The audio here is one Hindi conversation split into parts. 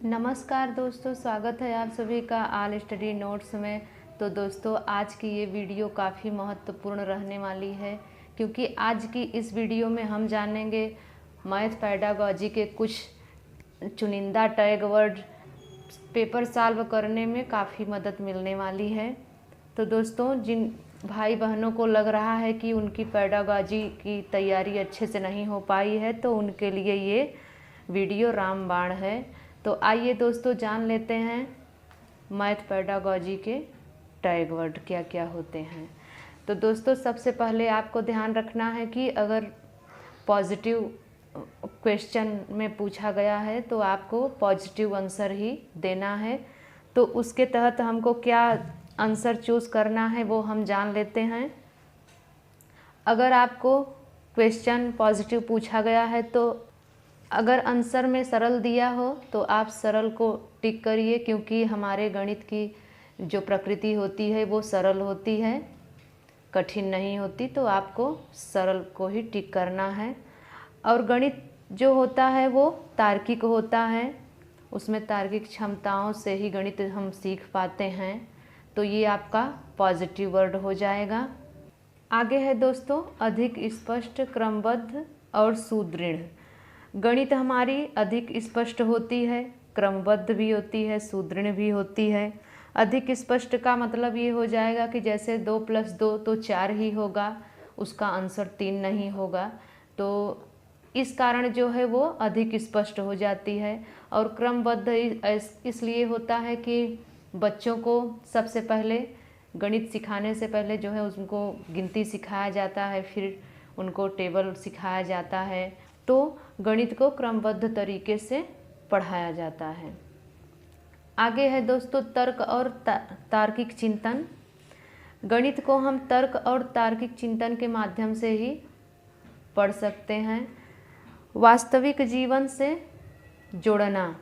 नमस्कार दोस्तों, स्वागत है आप सभी का ऑल स्टडी नोट्स में। तो दोस्तों, आज की ये वीडियो काफ़ी महत्वपूर्ण रहने वाली है, क्योंकि आज की इस वीडियो में हम जानेंगे मैथ पेडागॉजी के कुछ चुनिंदा टैग वर्ड पेपर सॉल्व करने में काफ़ी मदद मिलने वाली है। तो दोस्तों, जिन भाई बहनों को लग रहा है कि उनकी पेडागॉजी की तैयारी अच्छे से नहीं हो पाई है, तो उनके लिए ये वीडियो रामबाण है। तो आइए दोस्तों, जान लेते हैं मैथ पेडागॉजी के टैग वर्ड क्या क्या होते हैं। तो दोस्तों, सबसे पहले आपको ध्यान रखना है कि अगर पॉजिटिव क्वेश्चन में पूछा गया है तो आपको पॉजिटिव आंसर ही देना है। तो उसके तहत हमको क्या आंसर चूज़ करना है वो हम जान लेते हैं। अगर आपको क्वेश्चन पॉजिटिव पूछा गया है तो अगर आंसर में सरल दिया हो तो आप सरल को टिक करिए, क्योंकि हमारे गणित की जो प्रकृति होती है वो सरल होती है, कठिन नहीं होती। तो आपको सरल को ही टिक करना है। और गणित जो होता है वो तार्किक होता है, उसमें तार्किक क्षमताओं से ही गणित हम सीख पाते हैं। तो ये आपका पॉजिटिव वर्ड हो जाएगा। आगे है दोस्तों, अधिक स्पष्ट, क्रमबद्ध और सुदृढ़। गणित हमारी अधिक स्पष्ट होती है, क्रमबद्ध भी होती है, सुदृढ़ भी होती है। अधिक स्पष्ट का मतलब ये हो जाएगा कि जैसे 2 + 2 तो 4 ही होगा, उसका आंसर 3 नहीं होगा। तो इस कारण जो है वो अधिक स्पष्ट हो जाती है। और क्रमबद्ध इसलिए होता है कि बच्चों को सबसे पहले गणित सिखाने से पहले जो है उनको गिनती सिखाया जाता है, फिर उनको टेबल सिखाया जाता है। तो गणित को क्रमबद्ध तरीके से पढ़ाया जाता है। आगे है दोस्तों, तर्क और तार्किक चिंतन। गणित को हम तर्क और तार्किक चिंतन के माध्यम से ही पढ़ सकते हैं। वास्तविक जीवन से जोड़ना।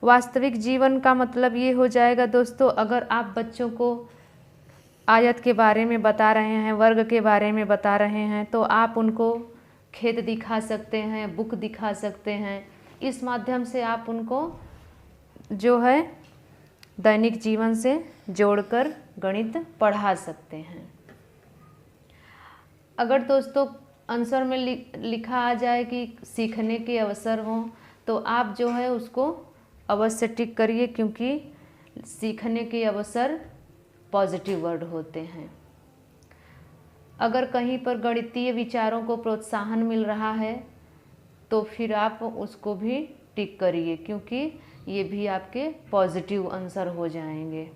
वास्तविक जीवन का मतलब ये हो जाएगा दोस्तों, अगर आप बच्चों को आयत के बारे में बता रहे हैं, वर्ग के बारे में बता रहे हैं, तो आप उनको खेत दिखा सकते हैं, बुक दिखा सकते हैं। इस माध्यम से आप उनको जो है दैनिक जीवन से जोड़कर गणित पढ़ा सकते हैं। अगर दोस्तों आंसर में लिखा आ जाए कि सीखने के अवसर हों, तो आप जो है उसको अवश्य टिक करिए, क्योंकि सीखने के अवसर पॉजिटिव वर्ड होते हैं। अगर कहीं पर गणितीय विचारों को प्रोत्साहन मिल रहा है तो फिर आप उसको भी टिक करिए, क्योंकि ये भी आपके पॉजिटिव आंसर हो जाएंगे।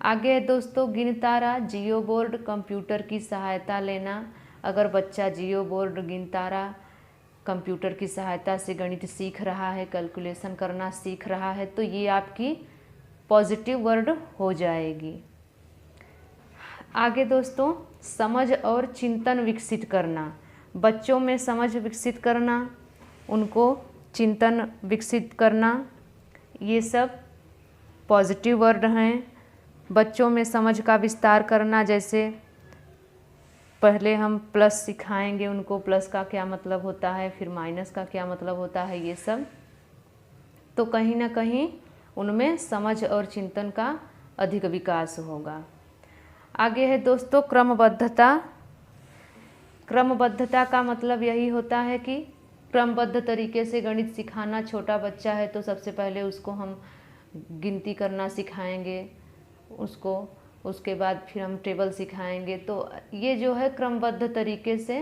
आगे है दोस्तों, गिनतारा, जियो बोर्ड, कंप्यूटर की सहायता लेना। अगर बच्चा जियो बोर्ड, गिनतारा, कंप्यूटर की सहायता से गणित सीख रहा है, कैलकुलेशन करना सीख रहा है, तो ये आपकी पॉजिटिव वर्ड हो जाएगी। आगे दोस्तों, समझ और चिंतन विकसित करना। बच्चों में समझ विकसित करना, उनको चिंतन विकसित करना, ये सब पॉजिटिव वर्ड हैं। बच्चों में समझ का विस्तार करना, जैसे पहले हम प्लस सिखाएंगे उनको, प्लस का क्या मतलब होता है, फिर माइनस का क्या मतलब होता है, ये सब। तो कहीं ना कहीं उनमें समझ और चिंतन का अधिक विकास होगा। आगे है दोस्तों, क्रमबद्धता। क्रमबद्धता का मतलब यही होता है कि क्रमबद्ध तरीके से गणित सिखाना। छोटा बच्चा है तो सबसे पहले उसको हम गिनती करना सिखाएंगे उसको, उसके बाद फिर हम टेबल सिखाएंगे। तो ये जो है क्रमबद्ध तरीके से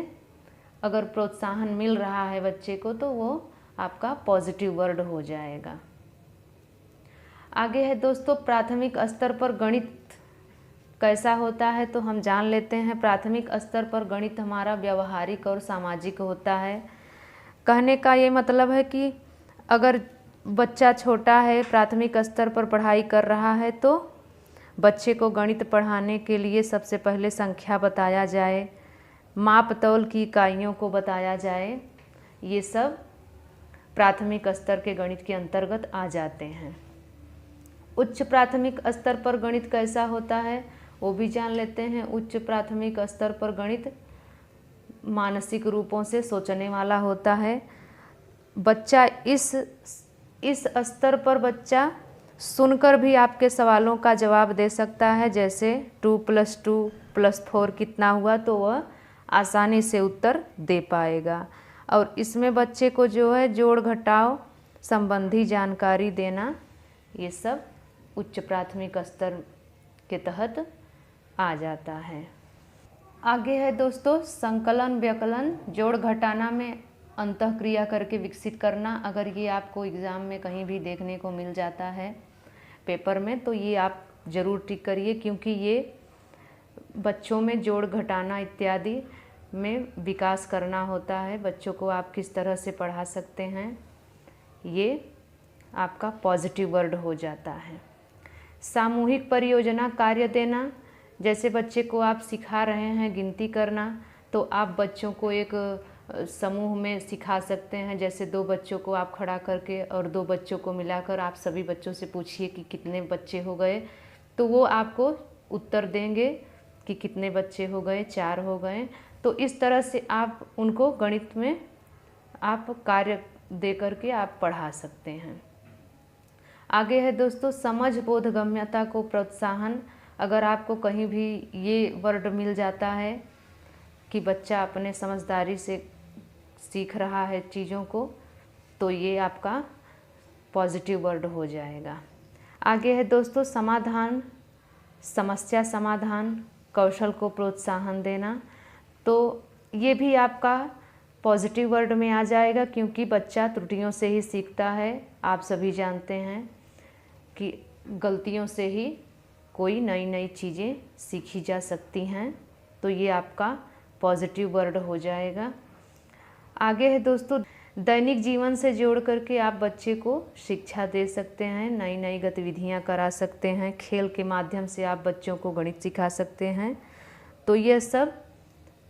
अगर प्रोत्साहन मिल रहा है बच्चे को, तो वो आपका पॉजिटिव वर्ड हो जाएगा। आगे है दोस्तों, प्राथमिक स्तर पर गणित कैसा होता है, तो हम जान लेते हैं। प्राथमिक स्तर पर गणित हमारा व्यवहारिक और सामाजिक होता है। कहने का ये मतलब है कि अगर बच्चा छोटा है, प्राथमिक स्तर पर पढ़ाई कर रहा है, तो बच्चे को गणित पढ़ाने के लिए सबसे पहले संख्या बताया जाए, माप तौल की इकाइयों को बताया जाए। ये सब प्राथमिक स्तर के गणित के अंतर्गत आ जाते हैं। उच्च प्राथमिक स्तर पर गणित कैसा होता है वो भी जान लेते हैं। उच्च प्राथमिक स्तर पर गणित मानसिक रूपों से सोचने वाला होता है। बच्चा इस इस स्तर पर बच्चा सुनकर भी आपके सवालों का जवाब दे सकता है, जैसे 2 + 2 + 4 कितना हुआ, तो वह आसानी से उत्तर दे पाएगा। और इसमें बच्चे को जो है जोड़ घटाव संबंधी जानकारी देना, ये सब उच्च प्राथमिक स्तर के तहत आ जाता है। आगे है दोस्तों संकलन व्यकलन जोड़ घटाना में अंतःक्रिया करके विकसित करना। अगर ये आपको एग्ज़ाम में कहीं भी देखने को मिल जाता है पेपर में, तो ये आप ज़रूर टिक करिए, क्योंकि ये बच्चों में जोड़ घटाना इत्यादि में विकास करना होता है। बच्चों को आप किस तरह से पढ़ा सकते हैं, ये आपका पॉजिटिव वर्ड हो जाता है। सामूहिक परियोजना कार्य देना, जैसे बच्चे को आप सिखा रहे हैं गिनती करना, तो आप बच्चों को एक समूह में सिखा सकते हैं। जैसे 2 बच्चों को आप खड़ा करके और 2 बच्चों को मिलाकर आप सभी बच्चों से पूछिए कि कितने बच्चे हो गए, तो वो आपको उत्तर देंगे कि कितने बच्चे हो गए, 4 हो गए। तो इस तरह से आप उनको गणित में आप कार्य दे करके आप पढ़ा सकते हैं। आगे है दोस्तों समझ बोधगम्यता को प्रोत्साहन। अगर आपको कहीं भी ये वर्ड मिल जाता है कि बच्चा अपने समझदारी से सीख रहा है चीज़ों को, तो ये आपका पॉजिटिव वर्ड हो जाएगा। आगे है दोस्तों समाधान, समस्या समाधान कौशल को प्रोत्साहन देना, तो ये भी आपका पॉजिटिव वर्ड में आ जाएगा, क्योंकि बच्चा त्रुटियों से ही सीखता है। आप सभी जानते हैं कि गलतियों से ही कोई नई नई चीज़ें सीखी जा सकती हैं, तो ये आपका पॉजिटिव वर्ड हो जाएगा। आगे है दोस्तों दैनिक जीवन से जोड़ करके आप बच्चे को शिक्षा दे सकते हैं, नई नई गतिविधियां करा सकते हैं, खेल के माध्यम से आप बच्चों को गणित सिखा सकते हैं, तो ये सब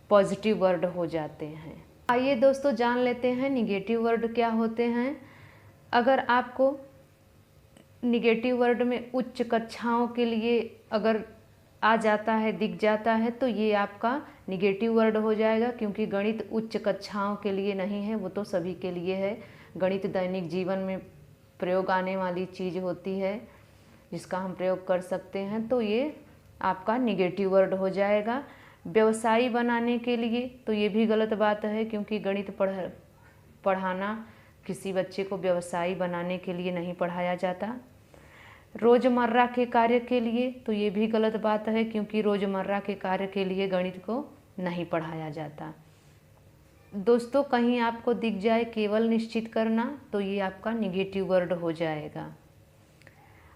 पॉजिटिव वर्ड हो जाते हैं। आइए दोस्तों जान लेते हैं निगेटिव वर्ड क्या होते हैं। अगर आपको निगेटिव वर्ड में उच्च कक्षाओं के लिए अगर आ जाता है, दिख जाता है, तो ये आपका निगेटिव वर्ड हो जाएगा, क्योंकि गणित उच्च कक्षाओं के लिए नहीं है, वो तो सभी के लिए है। गणित दैनिक जीवन में प्रयोग आने वाली चीज़ होती है, जिसका हम प्रयोग कर सकते हैं, तो ये आपका निगेटिव वर्ड हो जाएगा। व्यवसायी बनाने के लिए तो ये भी गलत बात है, क्योंकि गणित पढ़ाना किसी बच्चे को व्यवसायी बनाने के लिए नहीं पढ़ाया जाता। रोज़मर्रा के कार्य के लिए तो ये भी गलत बात है, क्योंकि रोज़मर्रा के कार्य के लिए गणित को नहीं पढ़ाया जाता। दोस्तों कहीं आपको दिख जाए केवल निश्चित करना, तो ये आपका निगेटिव वर्ड हो जाएगा।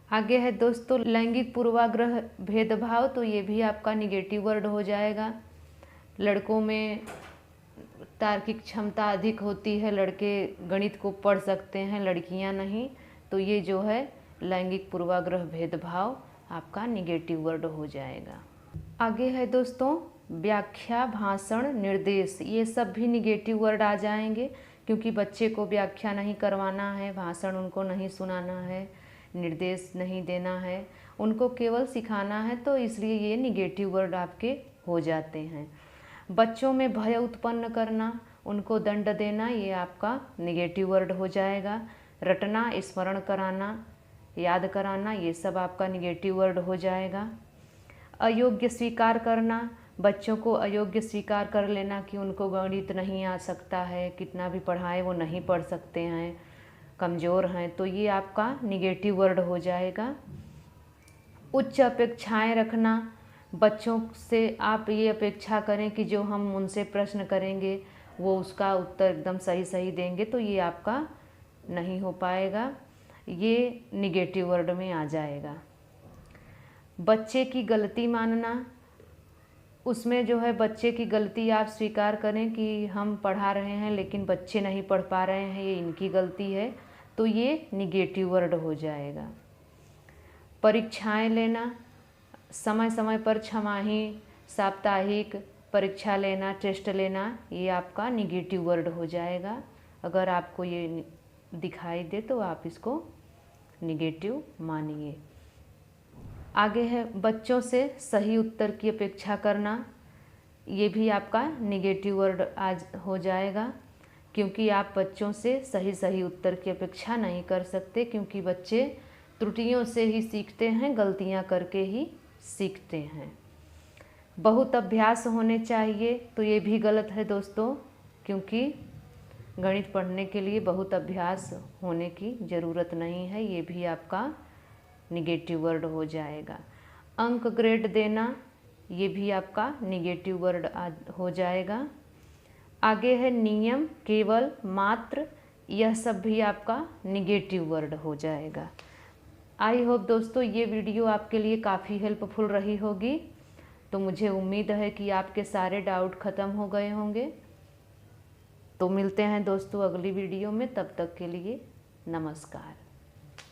आगे है दोस्तों लैंगिक पूर्वाग्रह भेदभाव, तो ये भी आपका निगेटिव वर्ड हो जाएगा। लड़कों में तार्किक क्षमता अधिक होती है, लड़के गणित को पढ़ सकते हैं, लड़कियां नहीं, तो ये जो है लैंगिक पूर्वाग्रह भेदभाव आपका निगेटिव वर्ड हो जाएगा। आगे है दोस्तों व्याख्या भाषण निर्देश, ये सब भी निगेटिव वर्ड आ जाएंगे, क्योंकि बच्चे को व्याख्या नहीं करवाना है, भाषण उनको नहीं सुनाना है, निर्देश नहीं देना है, उनको केवल सिखाना है, तो इसलिए ये निगेटिव वर्ड आपके हो जाते हैं। बच्चों में भय उत्पन्न करना, उनको दंड देना, ये आपका निगेटिव वर्ड हो जाएगा। रटना, स्मरण कराना, याद कराना, ये सब आपका निगेटिव वर्ड हो जाएगा। अयोग्य स्वीकार करना, बच्चों को अयोग्य स्वीकार कर लेना कि उनको गणित नहीं आ सकता है, कितना भी पढ़ाए वो नहीं पढ़ सकते हैं, कमज़ोर हैं, तो ये आपका निगेटिव वर्ड हो जाएगा। उच्च अपेक्षाएं रखना, बच्चों से आप ये अपेक्षा करें कि जो हम उनसे प्रश्न करेंगे वो उसका उत्तर एकदम सही सही देंगे, तो ये आपका नहीं हो पाएगा, ये निगेटिव वर्ड में आ जाएगा। बच्चे की गलती मानना, उसमें जो है बच्चे की गलती आप स्वीकार करें कि हम पढ़ा रहे हैं लेकिन बच्चे नहीं पढ़ पा रहे हैं, ये इनकी गलती है, तो ये निगेटिव वर्ड हो जाएगा। परीक्षाएं लेना, समय समय पर छमाही, साप्ताहिक परीक्षा लेना, टेस्ट लेना, ये आपका निगेटिव वर्ड हो जाएगा। अगर आपको ये दिखाई दे तो आप इसको निगेटिव मानिए। आगे है बच्चों से सही उत्तर की अपेक्षा करना, ये भी आपका निगेटिव वर्ड आज हो जाएगा। क्योंकि आप बच्चों से सही सही उत्तर की अपेक्षा नहीं कर सकते, क्योंकि बच्चे त्रुटियों से ही सीखते हैं, गलतियां करके ही सीखते हैं। बहुत अभ्यास होने चाहिए, तो ये भी गलत है दोस्तों, क्योंकि गणित पढ़ने के लिए बहुत अभ्यास होने की ज़रूरत नहीं है, ये भी आपका निगेटिव वर्ड हो जाएगा। अंक ग्रेड देना, ये भी आपका निगेटिव वर्ड हो जाएगा। आगे है नियम, केवल, मात्र, यह सब भी आपका निगेटिव वर्ड हो जाएगा। आई होप दोस्तों ये वीडियो आपके लिए काफ़ी हेल्पफुल रही होगी। तो मुझे उम्मीद है कि आपके सारे डाउट ख़त्म हो गए होंगे। तो मिलते हैं दोस्तों अगली वीडियो में, तब तक के लिए नमस्कार।